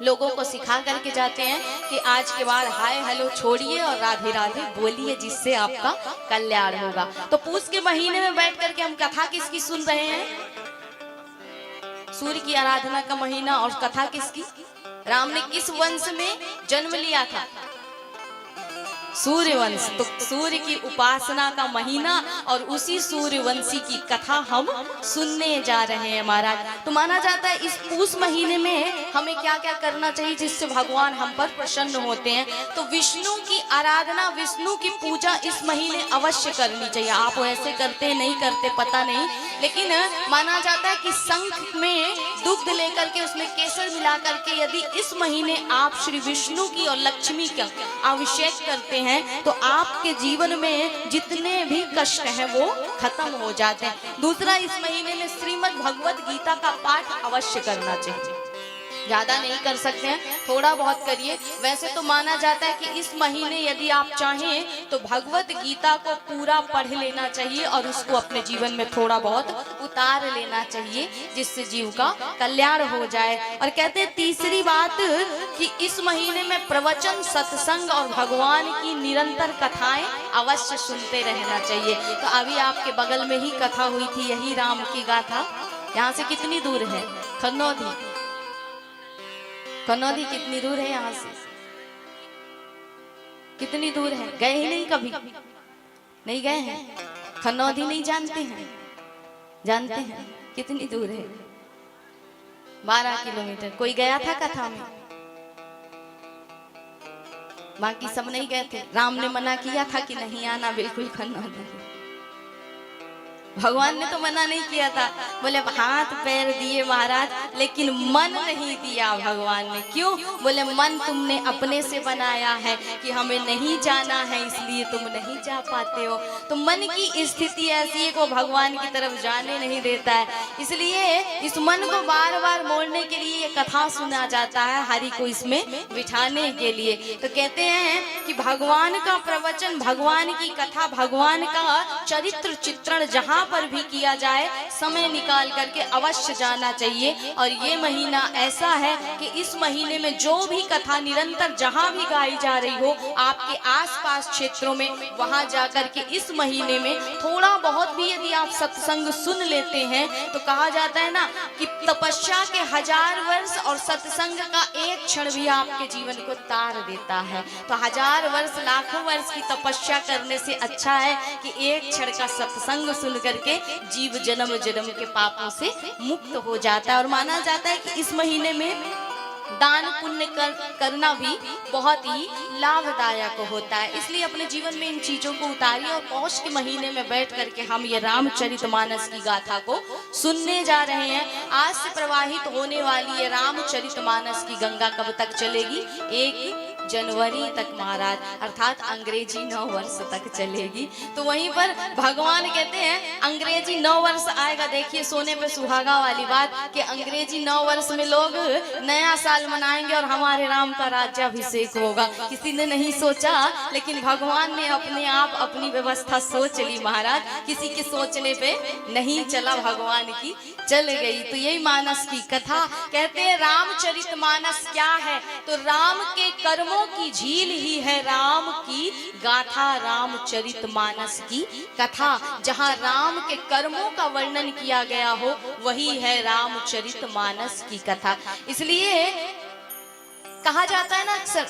लोगों को सिखा करके जाते हैं कि आज के बाद हाय हेलो छोड़िए और राधे राधे बोलिए, जिससे आपका कल्याण होगा। तो पूस के महीने में बैठ करके हम कथा किसकी सुन रहे हैं? सूर्य की आराधना का महीना। और कथा किसकी? राम ने किस वंश में जन्म लिया था? सूर्यवंश। तो सूर्य की उपासना का महीना और उसी सूर्यवंशी की कथा हम सुनने जा रहे हैं महाराज। तो माना जाता है इस पूस महीने में हमें क्या क्या करना चाहिए जिससे भगवान हम पर प्रसन्न होते हैं। तो विष्णु की आराधना, विष्णु की पूजा इस महीने अवश्य करनी चाहिए। आप वैसे करते नहीं करते पता नहीं, लेकिन माना जाता है कि शंख में दुग्ध लेकर के उसमें केसर मिला करके यदि इस महीने आप श्री विष्णु की और लक्ष्मी का अभिषेक करते हैं तो आपके जीवन में जितने भी कष्ट हैं वो खत्म हो जाते हैं। दूसरा, इस महीने में श्रीमद् भगवत गीता का पाठ अवश्य करना चाहिए। ज्यादा नहीं कर सकते हैं, थोड़ा बहुत करिए। वैसे तो माना जाता है कि इस महीने यदि आप चाहें तो भगवत गीता को पूरा पढ़ लेना चाहिए और उसको अपने जीवन में थोड़ा बहुत उतार लेना चाहिए, जिससे जीव का कल्याण हो जाए। और कहते हैं तीसरी बात कि इस महीने में प्रवचन, सत्संग और भगवान की निरंतर कथाएं अवश्य सुनते रहना चाहिए। तो अभी आपके बगल में ही कथा हुई थी, यही राम की गाथा। यहाँ से कितनी दूर है? खन्नौदी। कनौदी कितनी दूर है यहाँ से? कितनी दूर है? गए ही नहीं, कभी नहीं गए हैं? खन्नौदी नहीं जानते हैं? जानते हैं कितनी दूर है? 12 किलोमीटर। कोई गया था कथा में? बाकी सब नहीं गए थे। राम ने मना किया था कि नहीं आना बिल्कुल खन्नौदी। भगवान ने तो मना नहीं किया था, बोले हाथ पैर दिए महाराज, लेकिन मन नहीं दिया भगवान ने। क्यों? बोले मन तुमने अपने से बनाया है कि हमें नहीं जाना है, इसलिए तुम नहीं जा पाते हो। तो मन की स्थिति ऐसी है कि वो भगवान की तरफ जाने नहीं देता है। इसलिए इस मन को बार बार मोड़ने के लिए ये कथा सुना जाता है, हरि को इसमें बिठाने के लिए। तो कहते हैं कि भगवान का प्रवचन, भगवान की कथा, भगवान का चरित्र चित्रण जहाँ पर भी किया जाए, समय निकाल करके अवश्य जाना चाहिए। और ये महीना ऐसा है कि इस महीने में जो भी कथा निरंतर जहां भी गाई जा रही हो आपके आसपास क्षेत्रों में, वहां जाकर के इस महीने में थोड़ा बहुत भी यदि आप सत्संग सुन लेते हैं तो कहा जाता है ना कि तपस्या के 1000 वर्ष और सत्संग का एक क्षण भी आपके जीवन को तार देता है। तो 1000 वर्ष, लाखों वर्ष की तपस्या करने से अच्छा है कि एक क्षण का सत्संग सुन करके जीव जन्म जन्म के पापों से मुक्त हो जाता है। और माना जाता है कि इस महीने में दान पुण्य करना भी बहुत ही लाभदायक होता है। इसलिए अपने जीवन में इन चीजों को उतारिए। और पौष के महीने में बैठ करके हम ये रामचरितमानस की गाथा को सुनने जा रहे हैं। आज से प्रवाहित होने वाली ये रामचरितमानस की गंगा कब तक चलेगी? 1 जनवरी तक महाराज, अर्थात अंग्रेजी 9 वर्ष तक चलेगी। तो वहीं पर भगवान कहते हैं अंग्रेजी 9 वर्ष आएगा। देखिए सोने पे सुहागा वाली बात कि अंग्रेजी 9 वर्ष में लोग नया साल मनाएंगे और हमारे राम का राज्याभिषेक होगा। किसी ने नहीं सोचा, लेकिन भगवान ने अपने आप अपनी व्यवस्था सोच ली महाराज। किसी के सोचने पे नहीं चला, भगवान की चल गई। तो यही मानस की कथा। कहते हैं रामचरितमानस क्या है? तो राम के कर्मों की झील ही है राम की गाथा, रामचरितमानस की कथा। जहां राम के कर्मों का वर्णन किया गया हो वही है रामचरितमानस की कथा। इसलिए कहा जाता है ना अक्सर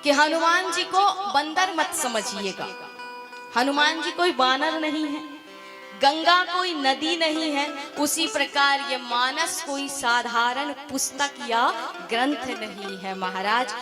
कि हनुमान जी को बंदर मत समझिएगा। हनुमान जी कोई बानर नहीं है, गंगा कोई नदी नहीं है, उसी प्रकार ये मानस कोई साधारण पुस्तक या ग्रंथ नहीं है महाराज।